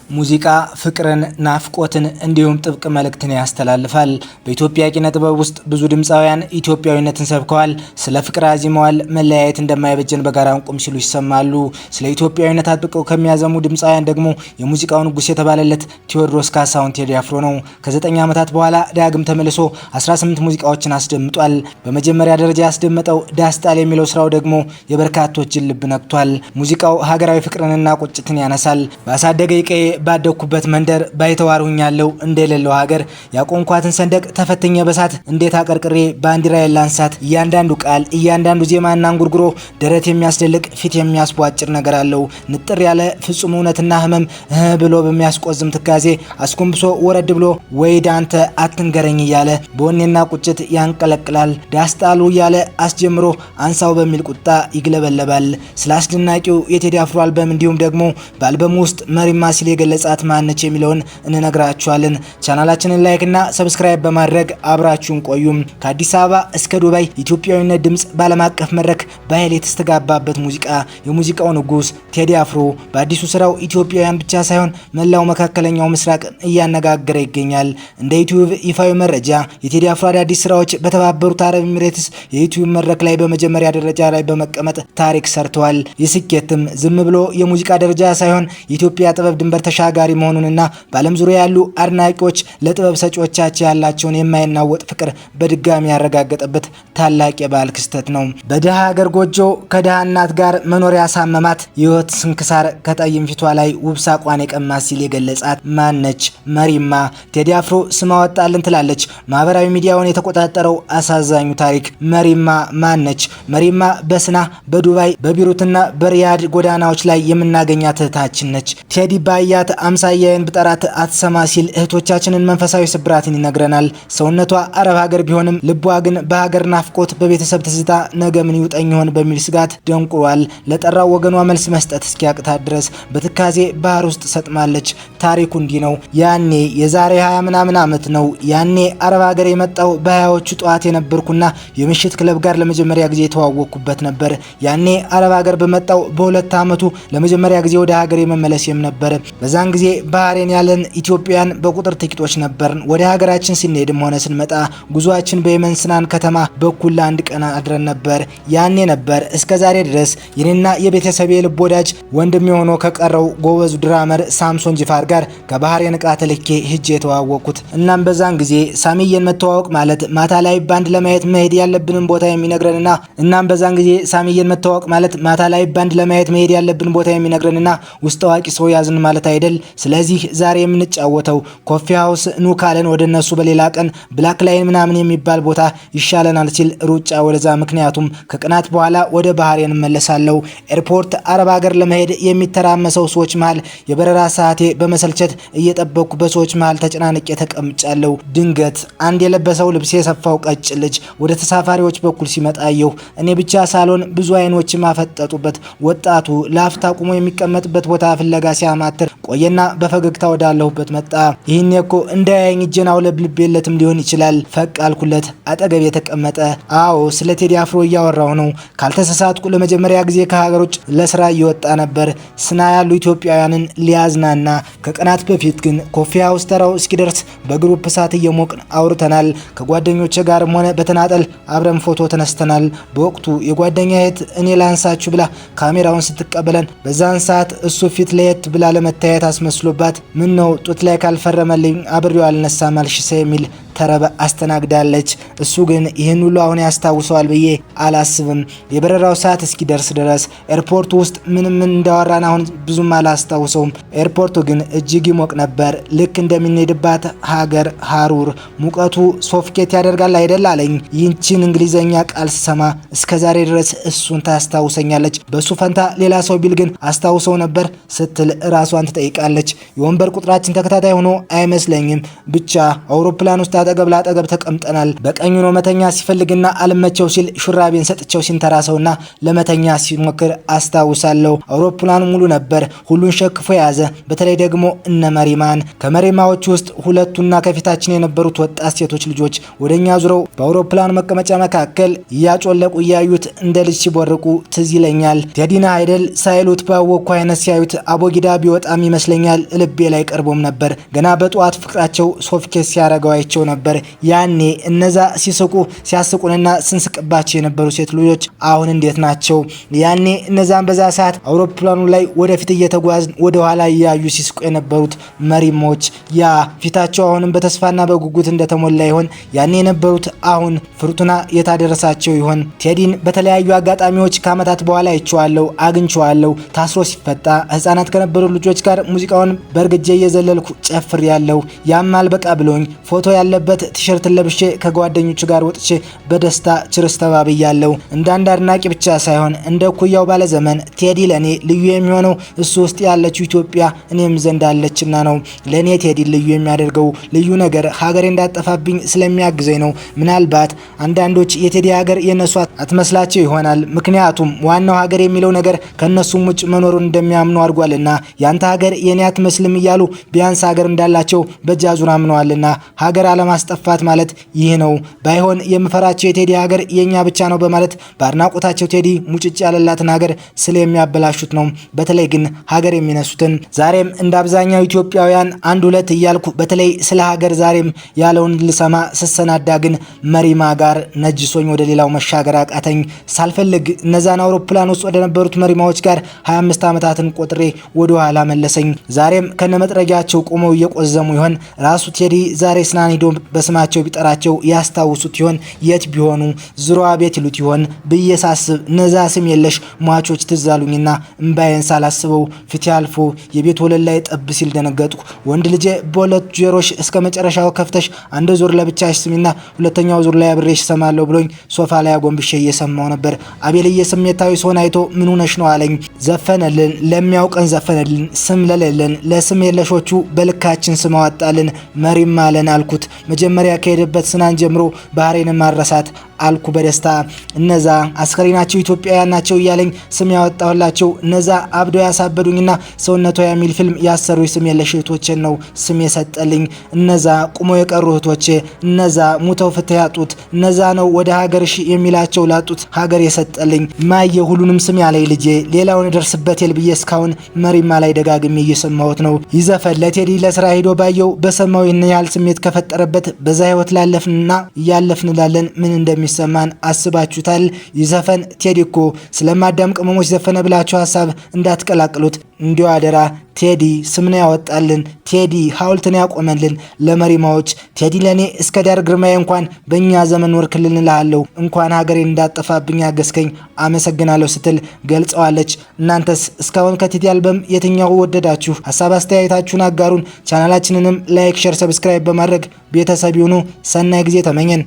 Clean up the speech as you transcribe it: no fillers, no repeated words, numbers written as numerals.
ሙዚቃ ፍቅርን፣ ናፍቆትን እንዲሁም ጥብቅ መልእክትን ያስተላልፋል። በኢትዮጵያ ኪነ ጥበብ ውስጥ ብዙ ድምፃውያን ኢትዮጵያዊነትን ሰብከዋል። ስለ ፍቅር አዚመዋል። መለያየት እንደማይበጀን በጋራ እንቁም ሲሉ ይሰማሉ። ስለ ኢትዮጵያዊነት አጥብቀው ከሚያዘሙ ድምፃውያን ደግሞ የሙዚቃው ንጉስ የተባለለት ቴዎድሮስ ካሳሁን ቴዲ አፍሮ ነው። ከ9 ዓመታት በኋላ ዳግም ተመልሶ 18 ሙዚቃዎችን አስደምጧል። በመጀመሪያ ደረጃ ያስደመጠው ዳስጣል የሚለው ስራው ደግሞ የበርካቶችን ልብ ነክቷል። ሙዚቃው ሀገራዊ ፍቅርንና ቁጭትን ያነሳል። ባሳደገ ቀዬ ባደኩበት መንደር ባይተዋሩኛለው እንደሌለው ሀገር ያቆንኳትን ሰንደቅ ተፈተኛ በሳት እንዴት አቀርቅሬ ባንዲራ ያላንሳት እያንዳንዱ ቃል እያንዳንዱ ዜማና እንጉርጉሮ ደረት የሚያስደልቅ ፊት የሚያስቧጭር ነገር አለው። ንጥር ያለ ፍጹም እውነትና ህመም ብሎ በሚያስቆዝም ትካዜ አስኮምብሶ ወረድ ብሎ ወይ ዳንተ አትንገረኝ እያለ በወኔና ቁጭት ያንቀለቅላል። ዳስጣሉ እያለ አስጀምሮ አንሳው በሚል ቁጣ ይግለበለባል። ስለ አስደናቂው የቴዲ አፍሮ አልበም እንዲሁም ደግሞ በአልበሙ ውስጥ መሪማ ሲል የገለጻት ማነች የሚለውን እንነግራችኋለን። ቻናላችንን ላይክ እና ሰብስክራይብ በማድረግ አብራችሁን ቆዩም። ከአዲስ አበባ እስከ ዱባይ ኢትዮጵያዊነት ድምጽ ባለም አቀፍ መድረክ በኃይል የተስተጋባበት ሙዚቃ የሙዚቃው ንጉስ ቴዲ አፍሮ በአዲሱ ስራው ኢትዮጵያውያን ብቻ ሳይሆን መላው መካከለኛው ምስራቅ እያነጋገረ ይገኛል። እንደ ዩቲዩብ ይፋዊ መረጃ የቴዲ አፍሮ አዳዲስ ስራዎች በተባበሩት አረብ ኤሚሬትስ የዩቲዩብ መድረክ ላይ በመጀመሪያ ደረጃ ላይ በመቀመጥ ታሪክ ሰርተዋል። የስኬትም ዝም ብሎ የሙዚቃ ደረጃ ሳይሆን የኢትዮጵያ ጥበብ ድንበር ተሻጋሪ መሆኑንና በዓለም ዙሪያ ያሉ አድናቂዎች ለጥበብ ሰጪዎቻቸው ያላቸውን የማይናወጥ ፍቅር በድጋሚ ያረጋገጠበት ታላቅ የባህል ክስተት ነው። በድሃ ሀገር ጎጆ ከድሃ እናት ጋር መኖር ያሳመማት የህይወት ስንክሳር ከጠይም ፊቷ ላይ ውብ ሳቋን የቀማት ሲል የገለጻት ማነች? መሪማ። ቴዲ አፍሮ ስም አወጣልን ትላለች ማህበራዊ ሚዲያውን የተቆጣጠረው አሳዛኙ ታሪክ። መሪማ ማነች? መሪማ በስና በዱባይ በቢሩትና በሪያድ ጎዳናዎች ላይ የምናገኛት እህታችን ነች። ቴዲ ባያት አምሳያዬን ብጠራት አትሰማ ሲል እህቶቻችንን መንፈሳዊ ስብራትን ይነግረናል። ሰውነቷ አረብ ሀገር ቢሆንም ልቧ ግን በሀገር ናፍቆት በቤተሰብ ትዝታ ነገ ምን ይውጠኝ ይሆን በሚል ስጋት ደንቁሯል። ለጠራው ወገኗ መልስ መስጠት እስኪያቅታት ድረስ በትካዜ ባህር ውስጥ ሰጥማለች። ታሪኩ እንዲህ ነው። ያኔ የዛሬ 20 ምናምን ዓመት ነው። ያኔ አረብ ሀገር የመጣው በሀያዎቹ ጠዋት የነበርኩና የምሽት ክለብ ጋር ለመጀመሪያ ጊዜ የተዋወቅኩበት ነበር። ያኔ አረብ ሀገር በመጣው በ2 ዓመቱ ለመጀመሪያ ጊዜ ወደ ሀገር የመመለስም ነበር። በዛን ጊዜ ባህሬን ያለን ኢትዮጵያን በቁጥር ጥቂቶች ነበርን። ወደ ሀገራችን ስንሄድም ሆነ ስንመጣ ጉዟችን በየመን ስናን ከተማ በኩል ለአንድ ቀን አድረን ነበር። ያኔ ነበር እስከ ዛሬ ድረስ የኔና የቤተሰቤ ልብ ወዳጅ ወንድም የሆነው ከቀረው ጎበዙ ድራመር ሳምሶን ጂፋር ጋር ከባህሬን ዕቃ ተልኬ ሂጄ የተዋወቅኩት። እናም በዛን ጊዜ ሳሚዬን መተዋወቅ ማለት ማታ ላይ ባንድ ለማየት መሄድ ያለብንን ቦታ የሚነግረንና የሚነግረንና ውስጥ አዋቂ ሰው ያዝን ማለት አይደል። ስለዚህ ዛሬ የምንጫወተው ኮፊ ሃውስ ኑ ካለን ወደ እነሱ በሌላ ቀን ብላክ ላይን ምናምን የሚባል ቦታ ይሻለናል ሲል ሩጫ ወደዛ። ምክንያቱም ከቀናት በኋላ ወደ ባህሬን እመለሳለሁ። ኤርፖርት አረብ ሀገር ለመሄድ የሚተራመሰው ሰዎች መሃል የበረራ ሰዓቴ በመሰልቸት እየጠበቅኩ በሰዎች መሃል ተጨናንቄ ተቀምጫለሁ። ድንገት አንድ የለበሰው ልብስ የሰፋው ቀጭ ልጅ ወደ ተሳፋሪዎች በኩል ሲመጣየው እኔ ብቻ ሳልሆን ብዙ አይኖች ማፈጠጡበት ወጣቱ ላፍታ ቁሞ የሚቀመጥበት ቦታ ፍለጋ ሲያማትር ቆየና በፈገግታ ወዳለሁበት መጣ። ይህን እኮ እንዳያየኝ እጄን አውለብልቤለትም ሊሆን ይችላል። ፈቅ አልኩለት። አጠገብ የተቀመጠ አዎ ስለ ቴዲ አፍሮ እያወራው ነው። ካልተሳሳትኩ ለመጀመሪያ ጊዜ ከሀገር ውጭ ለስራ እየወጣ ነበር ስና ያሉ ኢትዮጵያውያንን ሊያዝናና። ከቀናት በፊት ግን ኮፊ ሃውስ ተራው እስኪደርስ በግሩፕ ሰዓት እየሞቅን አውርተናል። ከጓደኞቼ ጋርም ሆነ በተናጠል አብረን ፎቶ ተነስተናል። በወቅቱ የጓደኛ እህት እኔ ላንሳችሁ ብላ ካሜራውን ስትቀበለን በዛን ሰዓት እሱ ፊት ለየት ብላ ለመታየት አስመስሎባት ምን ነው ጡት ላይ ካልፈረመልኝ አብሬው አልነሳም አልሽሰ የሚል ተረበ አስተናግዳለች። እሱ ግን ይህን ሁሉ አሁን ያስታውሰዋል ብዬ አላስብም። የበረራው ሰዓት እስኪደርስ ድረስ ኤርፖርቱ ውስጥ ምን እንዳወራን አሁን ብዙም አላስታውሰውም። ኤርፖርቱ ግን እጅግ ይሞቅ ነበር። ልክ እንደምንሄድባት ሀገር ሀሩር ሙቀቱ ሶፍኬት ያደርጋል አይደል አለኝ። ይህችን እንግሊዘኛ ቃል ስሰማ እስከዛሬ ድረስ እሱን ታስታውሰኛለች። በሱ ፈንታ ሌላ ሰው ቢል ግን አስታውሰው ነበር ስትል ራሷን ትጠይቃለች። የወንበር ቁጥራችን ተከታታይ ሆኖ አይመስለኝም። ብቻ አውሮፕላን ውስጥ አጠገብ ላጠገብ ተቀምጠናል። በቀኙ ነው መተኛ ሲፈልግና አልመቸው ሲል ሹራቤን ሰጥቸው ሲንተራሰውና ለመተኛ ሲሞክር አስታውሳለሁ። አውሮፕላኑ ሙሉ ነበር፣ ሁሉን ሸክፎ የያዘ። በተለይ ደግሞ እነ መሪማን። ከመሪማዎቹ ውስጥ ሁለቱና ከፊታችን የነበሩት ወጣት ሴቶች ልጆች ወደኛ ዙረው በአውሮፕላኑ መቀመጫ መካከል እያጮለቁ እያዩት እንደ ልጅ ሲቦርቁ ትዝ ይለኛል። ቴዲና አይደል ሳይሉት ባወቅኩ አይነት ሲያዩት አቦጊዳ ቢወጣም ይመስለኛል ልቤ ላይ ቀርቦም ነበር። ገና በጠዋት ፍቅራቸው ሶፍኬስ ሲያረገው አይቸው ነበር። ያኔ እነዛ ሲስቁ ሲያስቁንና ስንስቅባቸው የነበሩ ሴት ልጆች አሁን እንዴት ናቸው? ያኔ እነዛን በዛ ሰዓት አውሮፕላኑ ላይ ወደፊት እየተጓዝን ወደ ኋላ እያዩ ሲስቁ የነበሩት መሪሞች ያ ፊታቸው አሁንም በተስፋና በጉጉት እንደተሞላ ይሆን? ያኔ የነበሩት አሁን ፍርቱና የታደረሳቸው ይሆን? ቴዲን በተለያዩ አጋጣሚዎች ከዓመታት በኋላ አይቼዋለሁ፣ አግኝቼዋለሁ። ታስሮ ሲፈታ ህፃናት ከነበሩ ልጆች ጋር ሙዚቃውን በእርግጄ እየዘለልኩ ጨፍር ያለው ያማል በቃ ብሎኝ ፎቶ ያለበት ቲሸርትን ለብሼ ከጓደኞቹ ጋር ወጥቼ በደስታ ችርስ ተባብያለሁ። እንደ አንድ አድናቂ ብቻ ሳይሆን እንደ ኩያው ባለዘመን ቴዲ ለኔ ልዩ የሚሆነው እሱ ውስጥ ያለችው ኢትዮጵያ እኔም ዘንድ አለችና ነው። ለኔ ቴዲ ልዩ የሚያደርገው ልዩ ነገር ሀገሬ እንዳጠፋብኝ ስለሚያግዘኝ ነው። ምናልባት አንዳንዶች የቴዲ ሀገር የነሱ አትመስላቸው ይሆናል። ምክንያቱም ዋናው ሀገር የሚለው ነገር ከነሱም ውጭ መኖሩን እንደሚያምኑ አድርጓልና። ያንተ ሀገር የኔ አትመስልም እያሉ ቢያንስ ሀገር እንዳላቸው በጃዙር አምነዋልና። ሀገር አለማስጠፋት ማለት ይህ ነው። ባይሆን የምፈራቸው የቴዲ ሀገር የኛ ብቻ ነው በማለት በአድናቆታቸው ቴዲ ሙጭጭ ያለላትን ሀገር ስለሚያበላሹት ነው። በተለይ ግን ሀገር የሚነሱትን ዛሬም እንደ አብዛኛው ኢትዮጵያውያን አንድ ሁለት እያልኩ በተለይ ስለ ሀገር ዛሬም ያለውን ልሰማ ስሰናዳ ግን መሪማ ጋር ነጅሶኝ ወደ ሌላው መሻገር አቃተኝ። ሳልፈልግ እነዛን አውሮፕላን ውስጥ ወደ ነበሩት መሪማዎች ጋር 25 ዓመታትን ቆጥሬ ወደ ኋላ መለሰኝ። ዛሬም ከነመጥረጊያቸው ቆመው እየቆዘሙ ይሆን? ራሱ ቴዲ ዛሬ ስናን ሄዶ በስማቸው ቢጠራቸው ያስታውሱት ይሆን? የት ቢሆኑ ዝሮዋ ቤት ይሉት ይሆን ብዬ ሳስብ እነዛ ስም የለሽ ሟቾች ትዛሉኝና እምባዬን ሳላስበው ፊት አልፎ የቤት ወለል ላይ ጠብ ሲል ደነገጥኩ። ወንድ ልጄ በሁለት ጆሮሽ እስከ መጨረሻው ከፍተሽ አንድ ዙር ለብቻሽ ስሚና ሁለተኛው ዙር ላይ አብሬሽ ሰማለሁ ብሎኝ ሶፋ ላይ አጎንብሼ እየሰማው ነበር። አቤልዬ ስሜታዊ ሰውን አይቶ ምን ሆነሽ ነው አለኝ። ዘፈነልን፣ ለሚያውቀን ዘፈነልን፣ ስም ለሌለን ለስም የለሾቹ በልካችን ስም አወጣልን። መሪም አለን አልኩት። መጀመሪያ ከሄደበት ስናን ጀምሮ ባህሬን ማረሳት አልኩ በደስታ። እነዛ አስከሬናቸው ኢትዮጵያውያን ናቸው እያለኝ ስም ያወጣሁላቸው እነዛ አብደው ያሳበዱኝና ሰውነቷ የሚል ፊልም ያሰሩ ስም የለሽ እህቶቼን ነው ስም የሰጠልኝ። እነዛ ቁሞ የቀሩ እህቶቼ፣ እነዛ ሙተው ፍትህ ያጡት፣ እነዛ ነው ወደ ሀገርሽ የሚላቸው ላጡት ሀገር የሰጠልኝ። ማየ ሁሉንም ስም ያለኝ ልጄ ሌላውን ደርስበት የልብዬ እስካሁን መሪማ ላይ ደጋግሜ እየሰማሁት ነው። ይዘፈን ለቴዲ ለስራ ሄዶ ባየው በሰማው ይህን ያህል ስሜት ከፈጠረበት በዛ ህይወት ላለፍንና እያለፍን ላለን ምን እንደሚሰማን አስባችሁታል? ይዘፈን ቴዲ እኮ ስለማዳም ቅመሞች ዘፈነ ብላችሁ ሀሳብ እንዳትቀላቅሉት እንዲሁ አደራ። ቴዲ ስምና ያወጣልን፣ ቴዲ ሐውልትን ያቆመልን ለመሪማዎች። ቴዲ ለኔ እስከ ዳር ግርማዬ እንኳን በእኛ ዘመን ወርክልን እልሃለሁ። እንኳን ሀገሬን እንዳጠፋብኝ ያገዝከኝ አመሰግናለሁ ስትል ገልጸዋለች። እናንተስ እስካሁን ከቴዲ አልበም የትኛው ወደዳችሁ? ሀሳብ አስተያየታችሁን አጋሩን። ቻናላችንንም ላይክ፣ ሼር፣ ሰብስክራይብ በማድረግ ቤተሰብ ይሁኑ። ሰናይ ጊዜ ተመኘን።